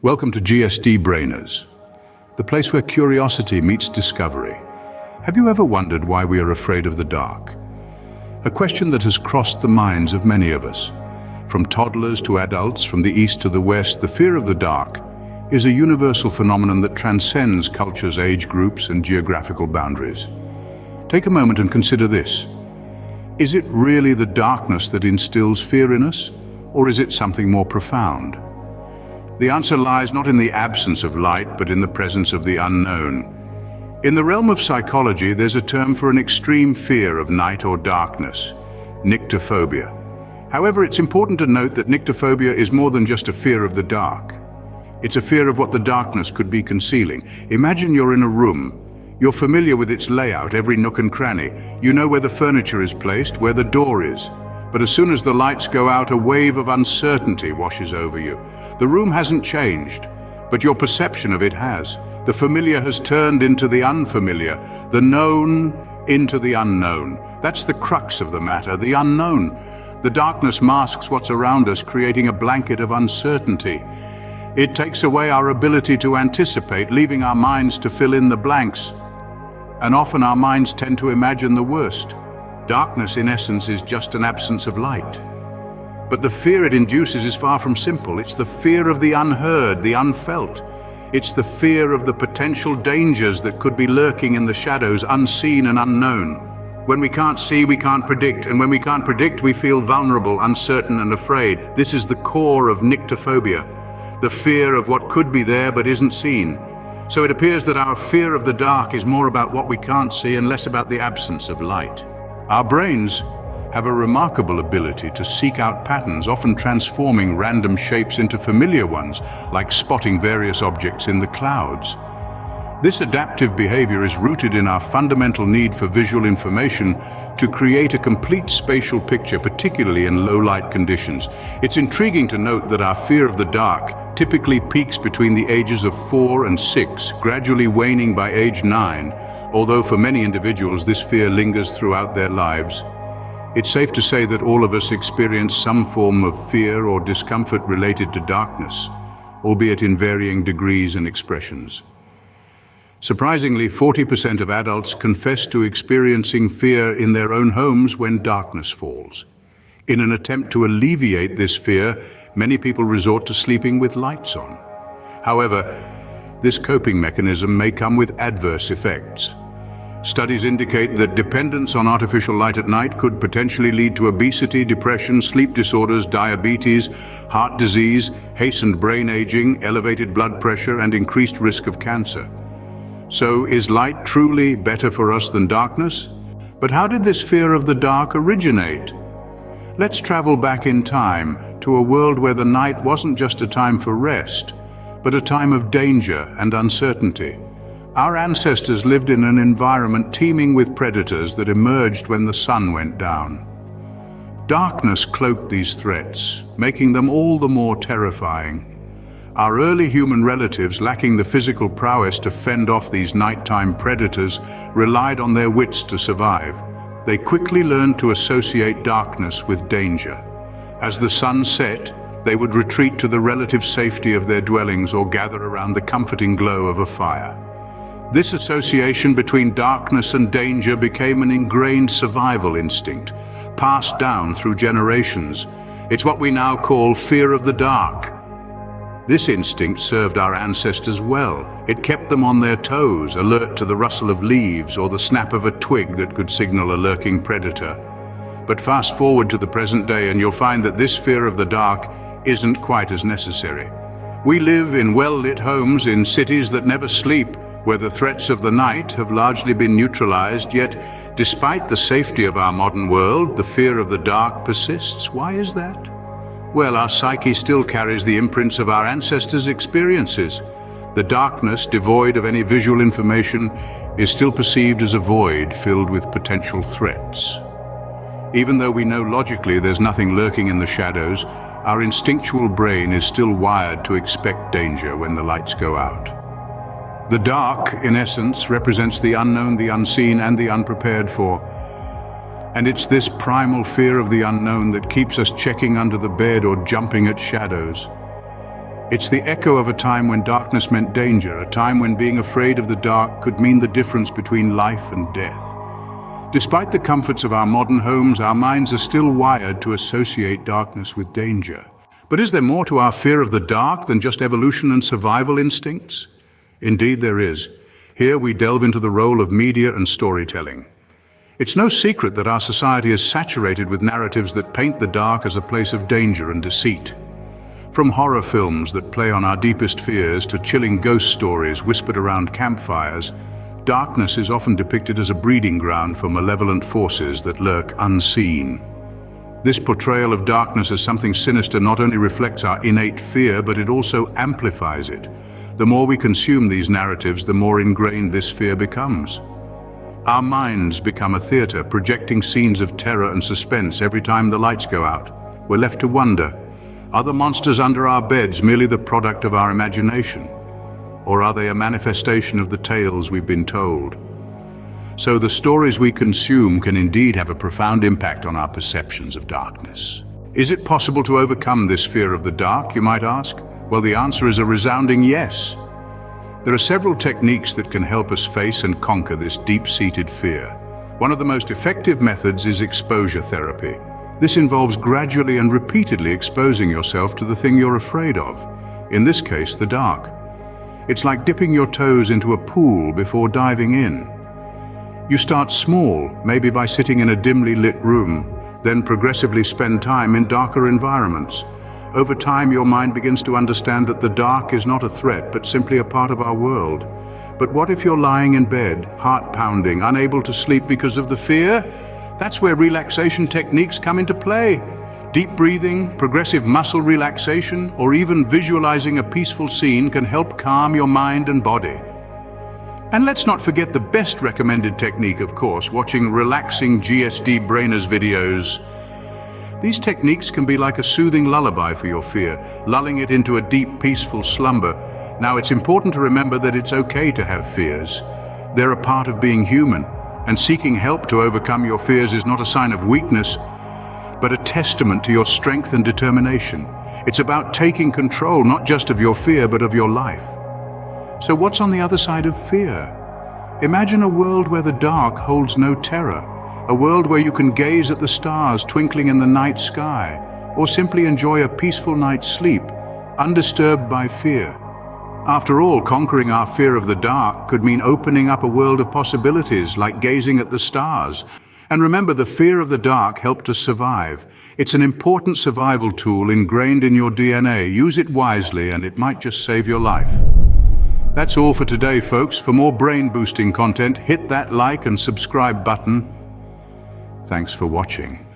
Welcome to GSD Brainers, the place where curiosity meets discovery. Have you ever wondered why we are afraid of the dark? A question that has crossed the minds of many of us. From toddlers to adults, from the east to the west, the fear of the dark is a universal phenomenon that transcends cultures, age groups, and geographical boundaries. Take a moment and consider this. Is it really the darkness that instills fear in us, or is it something more profound? The answer lies not in the absence of light, but in the presence of the unknown. In the realm of psychology, there's a term for an extreme fear of night or darkness: nyctophobia. However, it's important to note that nyctophobia is more than just a fear of the dark. It's a fear of what the darkness could be concealing. Imagine you're in a room. You're familiar with its layout, every nook and cranny. You know where the furniture is placed, where the door is. But as soon as the lights go out, a wave of uncertainty washes over you. The room hasn't changed, but your perception of it has. The familiar has turned into the unfamiliar, the known into the unknown. That's the crux of the matter, the unknown. The darkness masks what's around us, creating a blanket of uncertainty. It takes away our ability to anticipate, leaving our minds to fill in the blanks. And often our minds tend to imagine the worst. Darkness, in essence, is just an absence of light. But the fear it induces is far from simple. It's the fear of the unheard, the unfelt. It's the fear of the potential dangers that could be lurking in the shadows, unseen and unknown. When we can't see, we can't predict. And when we can't predict, we feel vulnerable, uncertain and afraid. This is the core of nyctophobia, the fear of what could be there but isn't seen. So it appears that our fear of the dark is more about what we can't see and less about the absence of light. Our brains have a remarkable ability to seek out patterns, often transforming random shapes into familiar ones, like spotting various objects in the clouds. This adaptive behavior is rooted in our fundamental need for visual information to create a complete spatial picture, particularly in low-light conditions. It's intriguing to note that our fear of the dark typically peaks between the ages of 4 and 6, gradually waning by age 9, although for many individuals this fear lingers throughout their lives. It's safe to say that all of us experience some form of fear or discomfort related to darkness, albeit in varying degrees and expressions. Surprisingly, 40% of adults confess to experiencing fear in their own homes when darkness falls. In an attempt to alleviate this fear, many people resort to sleeping with lights on. However, this coping mechanism may come with adverse effects. Studies indicate that dependence on artificial light at night could potentially lead to obesity, depression, sleep disorders, diabetes, heart disease, hastened brain aging, elevated blood pressure, and increased risk of cancer. So, is light truly better for us than darkness? But how did this fear of the dark originate? Let's travel back in time to a world where the night wasn't just a time for rest, but a time of danger and uncertainty. Our ancestors lived in an environment teeming with predators that emerged when the sun went down. Darkness cloaked these threats, making them all the more terrifying. Our early human relatives, lacking the physical prowess to fend off these nighttime predators, relied on their wits to survive. They quickly learned to associate darkness with danger. As the sun set, they would retreat to the relative safety of their dwellings or gather around the comforting glow of a fire. This association between darkness and danger became an ingrained survival instinct, passed down through generations. It's what we now call fear of the dark. This instinct served our ancestors well. It kept them on their toes, alert to the rustle of leaves or the snap of a twig that could signal a lurking predator. But fast forward to the present day and you'll find that this fear of the dark isn't quite as necessary. We live in well-lit homes in cities that never sleep, where the threats of the night have largely been neutralized, yet despite the safety of our modern world, the fear of the dark persists. Why is that? Well, our psyche still carries the imprints of our ancestors' experiences. The darkness, devoid of any visual information, is still perceived as a void filled with potential threats. Even though we know logically there's nothing lurking in the shadows, our instinctual brain is still wired to expect danger when the lights go out. The dark, in essence, represents the unknown, the unseen, and the unprepared for. And it's this primal fear of the unknown that keeps us checking under the bed or jumping at shadows. It's the echo of a time when darkness meant danger, a time when being afraid of the dark could mean the difference between life and death. Despite the comforts of our modern homes, our minds are still wired to associate darkness with danger. But is there more to our fear of the dark than just evolution and survival instincts? Indeed there is. Here we delve into the role of media and storytelling. It's no secret that our society is saturated with narratives that paint the dark as a place of danger and deceit. From horror films that play on our deepest fears to chilling ghost stories whispered around campfires, darkness is often depicted as a breeding ground for malevolent forces that lurk unseen. This portrayal of darkness as something sinister not only reflects our innate fear, but it also amplifies it. The more we consume these narratives, the more ingrained this fear becomes. Our minds become a theater, projecting scenes of terror and suspense every time the lights go out. We're left to wonder, are the monsters under our beds merely the product of our imagination? Or are they a manifestation of the tales we've been told? So the stories we consume can indeed have a profound impact on our perceptions of darkness. Is it possible to overcome this fear of the dark, you might ask? Well, the answer is a resounding yes. There are several techniques that can help us face and conquer this deep-seated fear. One of the most effective methods is exposure therapy. This involves gradually and repeatedly exposing yourself to the thing you're afraid of, in this case, the dark. It's like dipping your toes into a pool before diving in. You start small, maybe by sitting in a dimly lit room, then progressively spend time in darker environments. Over time, your mind begins to understand that the dark is not a threat, but simply a part of our world. But what if you're lying in bed, heart pounding, unable to sleep because of the fear? That's where relaxation techniques come into play. Deep breathing, progressive muscle relaxation, or even visualizing a peaceful scene can help calm your mind and body. And let's not forget the best recommended technique, of course, watching relaxing GSD brainers videos. These techniques can be like a soothing lullaby for your fear, lulling it into a deep, peaceful slumber. Now, it's important to remember that it's okay to have fears. They're a part of being human, and seeking help to overcome your fears is not a sign of weakness, but a testament to your strength and determination. It's about taking control, not just of your fear, but of your life. So what's on the other side of fear? Imagine a world where the dark holds no terror. A world where you can gaze at the stars twinkling in the night sky, or simply enjoy a peaceful night's sleep, undisturbed by fear. After all, conquering our fear of the dark could mean opening up a world of possibilities, like gazing at the stars. And remember, the fear of the dark helped us survive. It's an important survival tool ingrained in your DNA. Use it wisely, and it might just save your life. That's all for today, folks. For more brain-boosting content, hit that like and subscribe button. Thanks for watching.